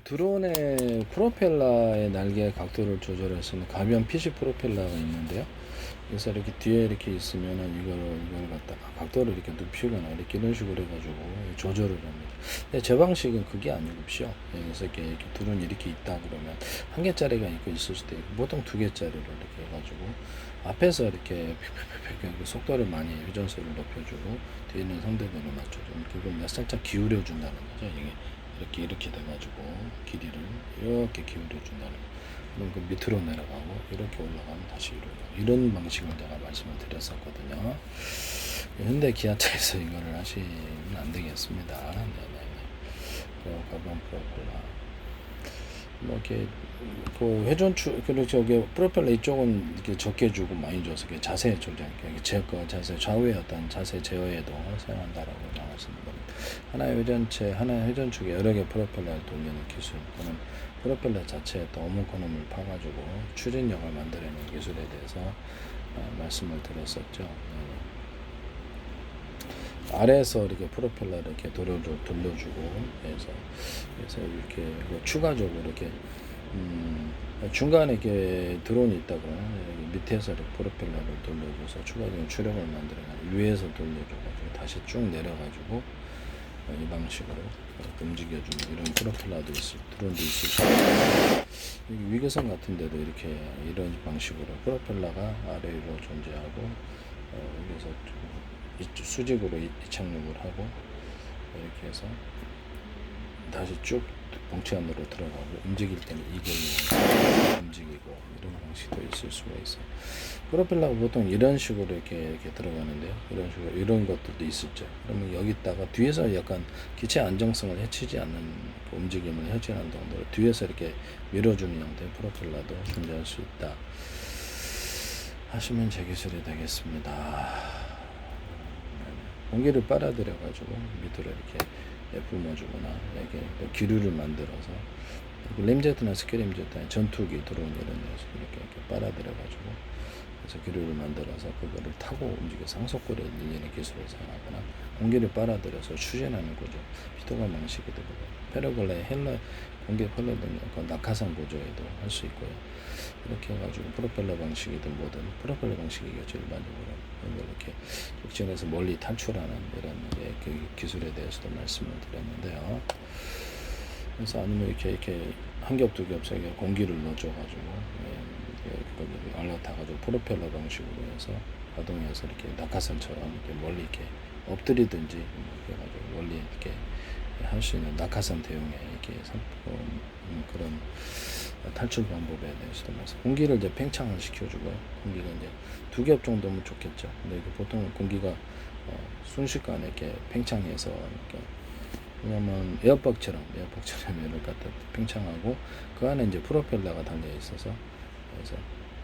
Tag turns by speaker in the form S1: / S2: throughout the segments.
S1: 드론의 프로펠러의 날개 각도를 조절할 수 있는 가변 PC 프로펠러가 있는데요. 그래서 이렇게 뒤에 이렇게 있으면은 이걸 갖다가 각도를 이렇게 눕히거나 이렇게 이런 식으로 해가지고 조절을 합니다. 근데 제 방식은 그게 아니고요. 그래서 이렇게 드론이 이렇게 있다 그러면 한 개짜리가 있고 있을 수도 있고 보통 두 개짜리로 이렇게 해가지고 앞에서 이렇게 속도를 많이 회전수를 높여주고 뒤에 있는 상대방을 맞춰주고 그걸 살짝 기울여 준다는 거죠. 이게 이렇게 돼가지고 길이를 이렇게 기울여 준다는 거. 그럼 그 밑으로 내려가고 이렇게 올라가면 다시 위로 이런 방식을 제가 말씀을 드렸었거든요. 현대 기아차에서 이거를 하시면 안 되겠습니다. 네네네. 가방 프로펠러 뭐 이렇게 그 회전축 그리고 저기 프로펠러 이쪽은 이렇게 적게 주고 많이 줘서 자세 조절, 제거 자세 좌우의 어떤 자세 제어에도 사용한다라고 나왔습니다. 하나의 회전체, 하나의 회전축에 여러 개 프로펠러를 돌리는 기술 또는 프로펠러 자체에 또 어묵어묵을 파가지고 추진력을 만들어내는 기술에 대해서 말씀을 드렸었죠. 아래에서 이렇게 프로펠러를 이렇게 돌려주고 그래서 이렇게 추가적으로 이렇게 중간에 이렇게 드론이 있다고 밑에서 이렇게 프로펠러를 돌려줘서 추가적인 추력을 만들어가지고 위에서 돌려줘가지고 다시 쭉 내려가지고 이 방식으로 움직여주는 이런 프로펠러도 드론도 있을 수 있고 위계선 같은데도 이렇게 이런 방식으로 프로펠러가 아래로 존재하고 여기서 수직으로 이착륙을 하고 이렇게 해서 다시 쭉 봉체 안으로 들어가고 움직일 때는 이걸 움직이고 이런 방식도 있을 수가 있어요. 프로펠러가 보통 이런 식으로 이렇게 들어가는데요. 이런 식으로 이런 것들도 있었죠. 그러면 여기다가 뒤에서 약간 기체 안정성을 해치지 않는 그 움직임을 해치는 정도로 뒤에서 이렇게 밀어주는 형태의 프로펠러도 존재할 수 있다 하시면 제 기술이 되겠습니다. 공기를 빨아들여 가지고 밑으로 이렇게 뿜어주거나 이렇게 기류를 만들어서 램제트나 스키램제트나 전투기 드론 이런 데서 이렇게 빨아들여 가지고 그래서 기류를 만들어서 그거를 타고 움직여 상속거리를 늘리는 기술을 사용하거나 공기를 빨아들여서 추진하는 구조 피토가 방식이 되고 패러글라이 헬러 공기 펠러 등 낙하산 구조에도 할 수 있고요. 이렇게 해가지고 프로펠러 방식이든 뭐든 프로펠러 방식이겠죠. 일반적으로 이렇게 직진해서 멀리 탈출하는 이런 그 기술에 대해서도 말씀을 드렸는데요. 그래서 아니면 이렇게 한 겹 두 겹 세 겹 공기를 넣어줘가지고 거기 올라타가지고 프로펠러 방식으로 해서 가동해서 이렇게 낙하산처럼 이렇게 멀리 이렇게 엎드리든지 이렇게 해가지고 멀리 이렇게 할 수 있는 낙하산 대용의 이렇게 그런 탈출 방법에 대해서도 말씀. 공기를 이제 팽창을 시켜주고요. 공기가 이제 두 겹 정도면 좋겠죠. 근데 보통 공기가 순식간에 이렇게 팽창해서 이렇게 왜냐면 에어박처럼 얘를 갖다 팽창하고 그 안에 이제 프로펠러가 달려 있어서 그래서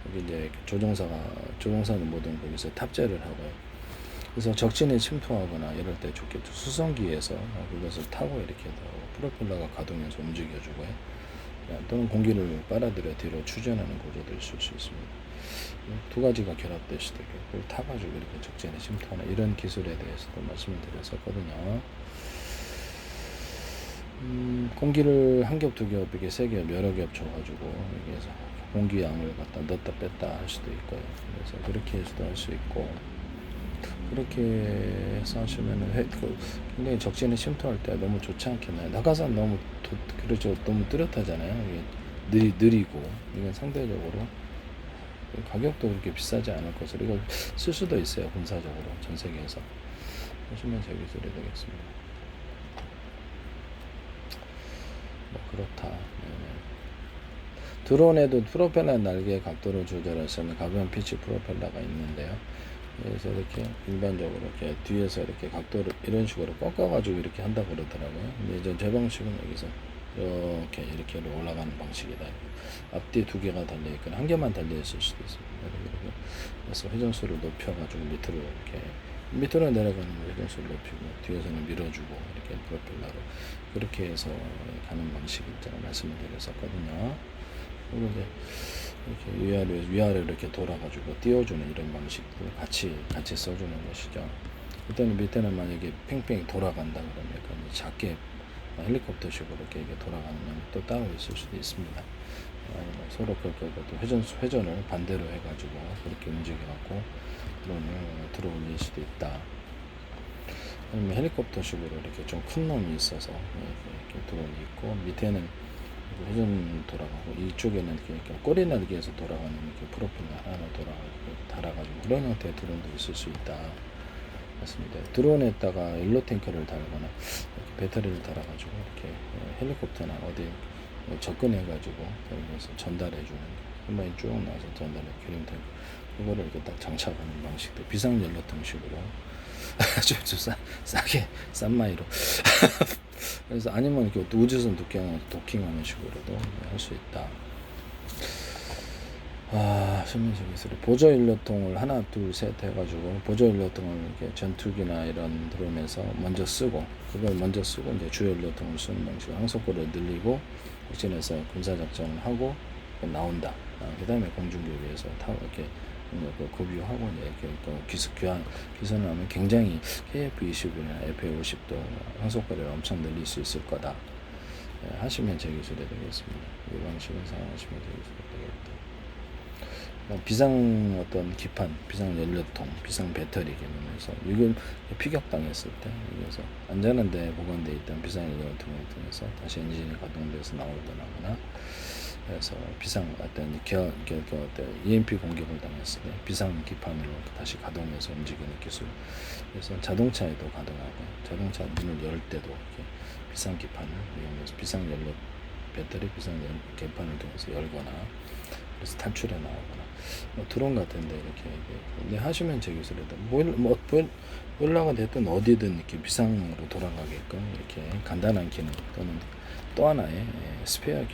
S1: 여기 이제 조종사는 모든 거기서 탑재를 하고요. 그래서 적진에 침투하거나 이럴 때 좋겠죠. 수송기에서 그것을 타고 이렇게 프로펠러가 가동해서 움직여주고요. 또는 공기를 빨아들여 뒤로 추진하는 구조도 있을 수 있습니다. 두 가지가 결합될 수도 있고 그걸 타가지고 이렇게 적진에 침투하는 이런 기술에 대해서도 말씀을 드렸었거든요. 공기를 한 겹, 두 겹, 이게 세 겹, 여러 겹 줘가지고 여기에서 공기 양을 갖다 넣었다 뺐다 할 수도 있고요. 그래서 그렇게 해서도 할 수 있고 그렇게 해서 하시면은 굉장히 적진에 침투할 때 너무 좋지 않겠나요? 낙하산 너무 그렇죠. 너무 뚜렷하잖아요. 이게 느리고 이건 상대적으로 가격도 그렇게 비싸지 않을 것으로 이걸 쓸 수도 있어요. 군사적으로 전 세계에서 하시면 제 기술이 되겠습니다. 뭐 그렇다. 네네. 드론에도 프로펠러 날개 각도를 조절할 수 있는 가변 피치 프로펠러가 있는데요. 그래서 이렇게 일반적으로 이렇게 뒤에서 이렇게 각도를 이런 식으로 꺾어가지고 이렇게 한다고 그러더라고요. 근데 이제 제 방식은 여기서 이렇게 올라가는 방식이다. 앞뒤 두 개가 달려있거나 한 개만 달려있을 수도 있습니다. 그래서 회전수를 높여가지고 밑으로 내려가는 회전수를 높이고 뒤에서는 밀어주고 이렇게 프로펠러로 그렇게 해서 가는 방식을 제가 말씀을 드렸었거든요. 그리고 이제 이렇게 위아래로 이렇게 돌아가지고 띄워주는 이런 방식도 같이 써주는 것이죠. 그때는 밑에는 만약에 팽팽히 돌아간다 그러면 작게 헬리콥터식으로 이렇게 돌아가는 면이 또 따로 있을 수도 있습니다. 서로 회전을 반대로 해가지고 그렇게 움직여갖고 드론을 들어 올릴 수도 있다. 아니면 헬리콥터식으로 이렇게 좀 큰 놈이 있어서 이렇게 드론이 있고 밑에는 회전 돌아가고 이쪽에는 이렇게 꼬리 날개에서 돌아가는 이렇게 프로펠러 하나 돌아가고 달아가지고 그런 형태의 드론도 있을 수 있다. 맞습니다. 드론에다가 일로 탱크를 달거나 이렇게 배터리를 달아가지고 이렇게 헬리콥터나 어디 접근해가지고 여기서 전달해주는 한 번에 쭉 나와서 전달해 기름 탱크 그거를 이렇게 딱 장착하는 방식도 비상 연료통식으로 좀 싸게 싼 마이로 그래서 아니면 이렇게 우주선 도킹하는 식으로도 할 수 있다. 설명서 기술이 보조 연료통을 하나 둘 셋 해가지고 보조 연료통을 이렇게 전투기나 이런 드론에서 먼저 쓰고 그걸 먼저 쓰고 이제 주 연료통을 쓰는 방식으로 항속거리를 늘리고 직진해서 군사작전을 하고 나온다. 그 다음에 공중교류에서 타고 이렇게 급유하고 이렇게 기선을 하면 굉장히 KF-25나 FA-50도 항속거리를 엄청 늘릴 수 있을 거다. 하시면 제 기술이 되겠습니다. 이 방식을 사용하시면 제 기술이 되겠다. 비상 기판, 비상 연료통, 비상 배터리 개념에서 이걸 피격당했을 때 여기서 안전한데 보관되어 있던 비상 연료통을 통해서 다시 엔진이 가동돼서 나오거나 그래서 비상 EMP 공격을 당했을 때 비상 기판으로 다시 가동해서 움직이는 기술. 그래서 자동차에도 가동하고 자동차 문을 열 때도 이렇게 비상 기판을 이용해서 비상 연료 배터리 비상 기판을 통해서 열거나 그래서 탈출해 나오거나 드론 같은데 이렇게 하시면 제 기술에도 보일러가 됐든 어디든 이렇게 비상으로 돌아가게끔 이렇게 간단한 기능 또는 또 하나의 스페어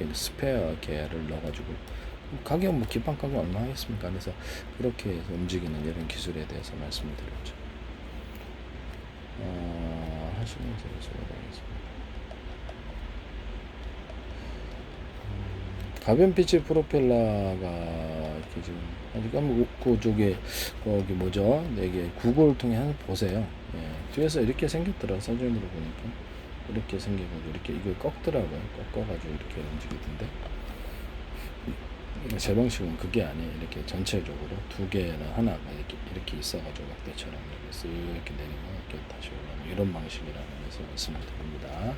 S1: 계를 넣어가지고 가격 기판 가격 얼마 하겠습니까? 그래서 그렇게 해서 움직이는 이런 기술에 대해서 말씀을 드렸죠. 하시면 제 기술에 되겠습니다. 가변 피치 프로펠러가 이렇게 지금 아직 그쪽에 거기 뭐죠? 이게 구글 통해 한번 보세요. 뒤에서 이렇게 생겼더라. 사진으로 보니까 이렇게 생겨가지고 이렇게 이걸 꺾더라고요. 꺾어가지고 이렇게 움직이던데. 제 방식은 그게 아니에요. 이렇게 전체적으로 두 개나 하나가 이렇게 있어가지고 막대처럼 이렇게 내리고 이렇게 다시 올라오는 이런 방식이라는 것을 말씀을 드립니다.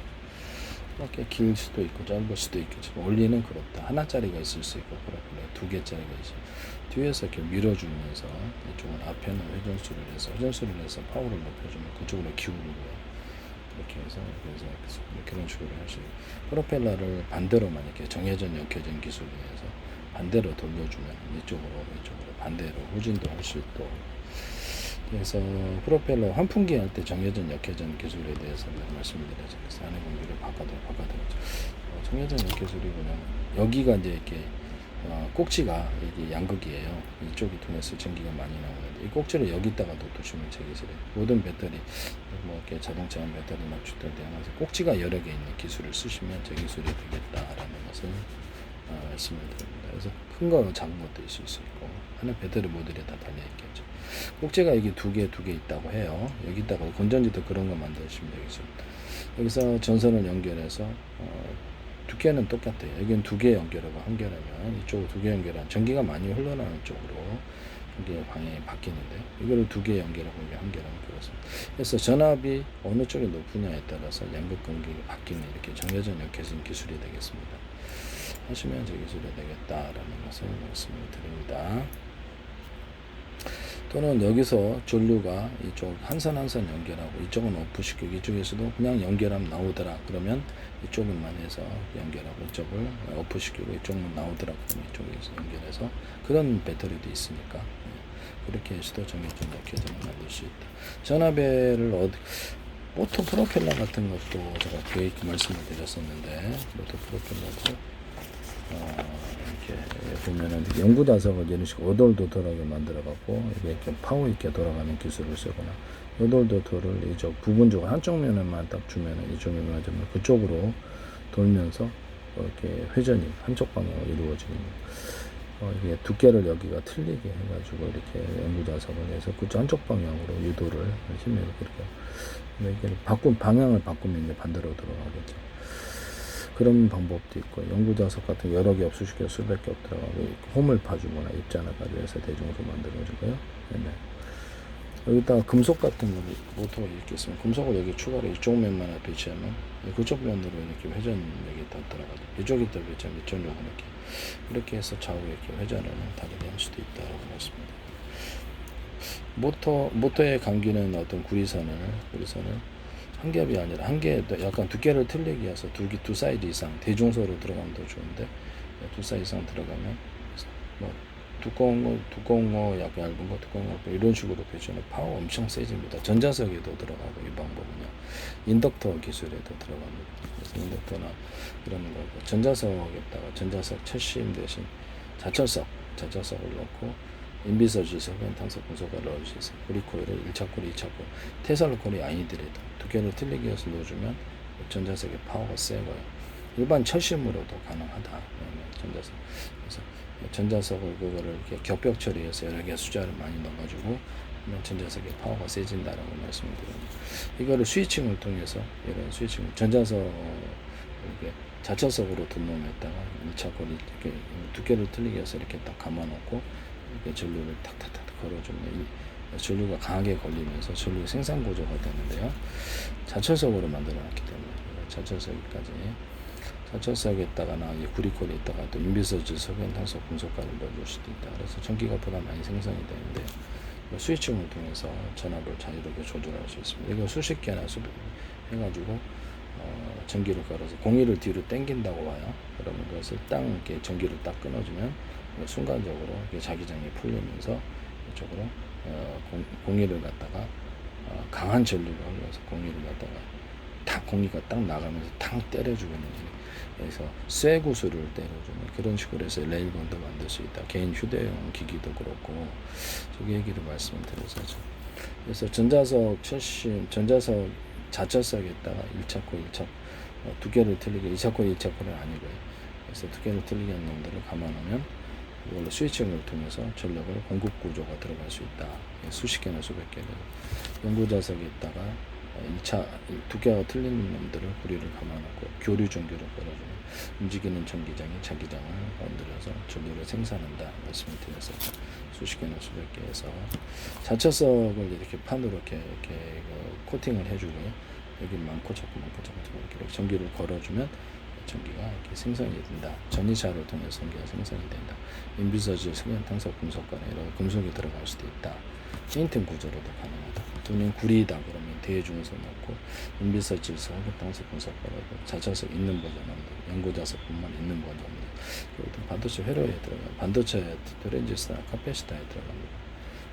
S1: 이렇게 길 수도 있고 짧을 수도 있겠지만 원리는 그렇다. 하나짜리가 있을 수 있고 프로펠러 두 개짜리가 있어. 뒤에서 이렇게 밀어주면서 이쪽은 앞에는 회전수를 해서 파워를 높여주면 그쪽으로 기울고요. 이렇게 해서 그런 식으로 할 수 있고 프로펠러를 반대로만 이렇게 정회전 역회전 기술에 의해서 반대로 돌려주면 이쪽으로 반대로 후진도 할 수 있고. 그래서 프로펠러 환풍기 할 때 정회전 역회전 기술에 대해서 말씀을 드려야죠. 그래서 안에 공기를 바꿔도 정회전 역회전이 그냥 여기가 이제 이렇게 꼭지가 이게 양극이에요. 이쪽이 통해서 전기가 많이 나오는데 이 꼭지를 여기다가 두시면 제 기술에 모든 배터리 이렇게 자동차 배터리 납축될 때 항상 꼭지가 여러 개 있는 기술을 쓰시면 제 기술이 되겠다라는 것을 말씀을 드립니다. 그래서 큰 거 작은 것도 있을 수 있고 하나 배터리 모듈에 다 달려 있겠죠. 꼭지가 여기 두 개 있다고 해요. 여기다가 건전지도 그런 거 만드시면 되겠습니다. 여기서 전선을 연결해서 두께는 똑같아요. 여기는 두 개 연결하고 한결하면 이쪽으로 두 개 연결한 전기가 많이 흘러나오는 쪽으로 이게 방향이 바뀌는데 이거를 두 개 연결하고 한결하면 그렇습니다. 그래서 전압이 어느 쪽이 높으냐에 따라서 양극 공기가 바뀌는 이렇게 정회전 역회전 기술이 되겠습니다. 하시면 제 기술이 되겠다라는 것을 말씀을 드립니다. 또는 여기서 전류가 이쪽 한 선 연결하고 이쪽은 오프시키고 이쪽에서도 그냥 연결하면 나오더라 그러면 이쪽만 해서 연결하고 이쪽을 오프시키고 이쪽만 나오더라 그러면 이쪽에서 연결해서 그런 배터리도 있으니까 그렇게 해서도 정회전 역회전을 만들 수 있다. 전압배를 모터 프로펠러 같은 것도 제가 계획 말씀을 드렸었는데 모터 프로펠러도 이렇게 보면은 연구 자석을 이런 식으로 오돌도돌하게 만들어 갖고 이렇게 파워 있게 돌아가는 기술을 쓰거나 오돌도돌을 이쪽 부분적으로 한쪽 면에만 딱 주면은 이쪽 면만 주면 그쪽으로 돌면서 이렇게 회전이 한쪽 방향으로 이루어지는 이게 두께를 여기가 틀리게 해가지고 이렇게 연구 자석을 해서 그쪽 한쪽 방향으로 유도를 힘을 이렇게 이게 방향을 바꾸면 이제 반대로 돌아가겠죠. 그런 방법도 있고, 연구자석 같은 여러 개, 수십 개, 수백 개 들어가고, 홈을 파주거나 입자나 가루해서 대중으로 만들어주고요. 네. 여기다가 금속 같은 거, 모터가 이렇게 있으면 금속을 여기 추가로 이쪽 면만에 배치하면 그쪽 면으로 이렇게 회전력이 더 들어가죠. 이쪽이 더 배치하면 이쪽으로 이렇게 해서 좌우 이렇게 회전을 다르게 할 수도 있다라고 했습니다. 모터의 감기는 어떤 구리선을 한 겹이 아니라 한 개, 약간 두께를 틀리기 위해서 두 사이즈 이상 대중소로 들어가면 더 좋은데, 두 사이즈 이상 들어가면 뭐 두꺼운 거 약간 얇은 거, 두꺼운 거 이런 식으로 배치하면 파워 엄청 세집니다. 전자석에도 들어가고, 이 방법은요 인덕터 기술에도 들어갑니다. 그래서 인덕터나 이런 거 전자석에다가 전자석 철심 대신 자철석을 넣고 인비서질 석연탄소 금속을 넣을 수 있어요. 구리코일을 1차 코일, 2차 코일, 테슬라 코일이 아니더라도 두께를 틀리게 해서 넣어주면 전자석의 파워가 세고요. 일반 철심으로도 가능하다. 전자석. 그래서 전자석을 그거를 이렇게 격벽 처리해서 여러 개 숫자를 많이 넣어가지고 전자석의 파워가 세진다라고 말씀을 드립니다. 이거를 스위칭을 통해서 이런 스위칭 전자석 이렇게 자철석으로 둔놈했다가 1차 코일 이렇게 두께를 틀리게 해서 이렇게 딱 감아놓고 이렇게 전류를 탁탁탁 걸어주면 이 전류가 강하게 걸리면서 전류 생산 구조가 되는데요. 자철석으로 만들어놨기 때문에 자철석에다가나 구리코일에 있다가 또 인비서질 석연탄소 금속가를 넣어줄 수도 있다. 그래서 전기가 보다 많이 생성이 되는데 스위칭을 통해서 전압을 자유롭게 조절할 수 있습니다. 이거 수십 개나 해가지고 전기를 걸어서 공기를 뒤로 당긴다고 봐요. 그러면 그것을 딱 이렇게 전기를 딱 끊어주면 순간적으로 자기장이 풀리면서 이쪽으로 공기를 갖다가 강한 전류가 흘러서 공기를 갖다가 탁 공기가 딱 나가면서 탁 때려주는, 그래서 쇠구슬을 때려주는 그런 식으로 해서 레일건도 만들 수 있다. 개인 휴대용 기기도 그렇고, 저기 얘기를 말씀을 드려서, 그래서 전자석 자철석에다가 1차 코일, 두께를 틀리게 2차 코일, 2차 코일은 아니고요. 그래서 두께를 틀리게 한 놈들을 감아놓으면 이걸로 스위칭을 통해서 전력을 공급 구조가 들어갈 수 있다. 수십 개나 수백 개를 연구자석에다가 2차 두께가 틀린 놈들을 구리를 감아놓고 교류 전기를 걸어주면 움직이는 전기장이 자기장을 만들어서 전류를 생산한다 말씀을 드렸었죠. 수십 개나 수백 개에서 자철석을 이렇게 판으로 이렇게 코팅을 해주고요. 여기 많고 자꾸 이렇게 전기를 걸어주면 전기가 이렇게 생성이 된다. 전이차를 통해서 전기가 생성이 된다. 인비서질 석연탄소 금속간에 여러 금속이 들어갈 수도 있다. 페인팅 구조로도 가능하다. 또는 구리다 그러면 대중소 넣고 인비서질 석연탄소 금속간에 자철석 있는 버전은 연고자석뿐만 있는 버전은 그리고 반도체 회로에 들어가 반도체 트랜지스터 카패시터에 들어갑니다.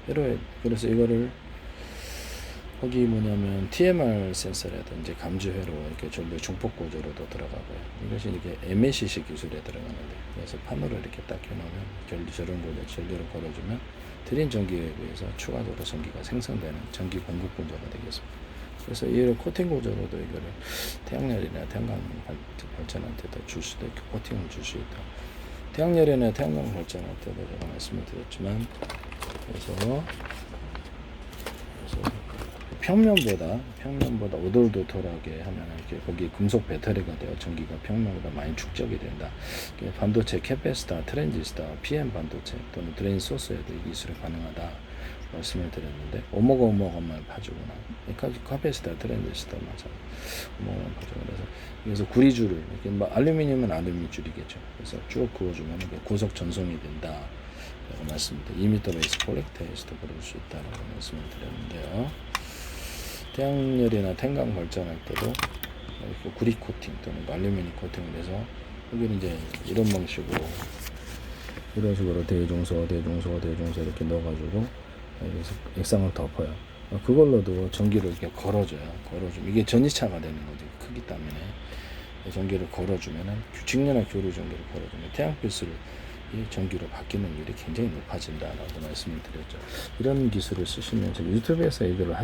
S1: 회로에 그래서 이거를 거기 뭐냐면 TMR 센서라든지 감지회로 이렇게 전류 중폭 구조로도 들어가고요. 이것이 이렇게 MACC 기술에 들어가는데, 그래서 판으로 이렇게 딱 해놓으면 저런 구조 전류를 걸어주면 드린 전기에 비해서 추가적으로 전기가 생성되는 전기 공급 구조가 되겠습니다. 그래서 이를 코팅 구조로도 이거를 태양열이나 태양광 발전한테도 줄 수도 있고 코팅을 줄 수 있다. 태양열이나 태양광 발전할 때도 제가 말씀을 드렸지만, 그래서 평면보다 오돌도돌하게 하면 이렇게 거기 금속 배터리가 되어 전기가 평면보다 많이 축적이 된다. 반도체 캐패시터, 트랜지스터, PM 반도체 또는 드레인 소스에도 이 기술이 가능하다 말씀을 드렸는데, 오목오목만 파주구나. 캐패시터, 트랜지스터 맞아. 오목오목 파주. 그래서 구리줄을 이렇게 뭐 알루미늄은 알루미늄 줄이겠죠. 그래서 쭉 그어주면 이게 고속 전송이 된다. 말씀드립니다. 2m 베이스 콜렉터에서도 그럴 수 있다라고 말씀을 드렸는데요. 태양열이나 태양광 발전할 때도 구리 코팅 또는 알루미늄 코팅을 해서 여기는 이제 이런 방식으로 이런 식으로 대중소 이렇게 넣어가지고 여기서 액상을 덮어요. 그걸로도 전기를 이렇게 걸어주면 이게 전이차가 되는 거죠. 크기 때문에 전기를 걸어주면은 직렬화 교류 전기를 걸어주면 태양빛을 이 전기로 바뀌는 일이 굉장히 높아진다라고 말씀을 드렸죠. 이런 기술을 쓰시면서 유튜브에서 이거를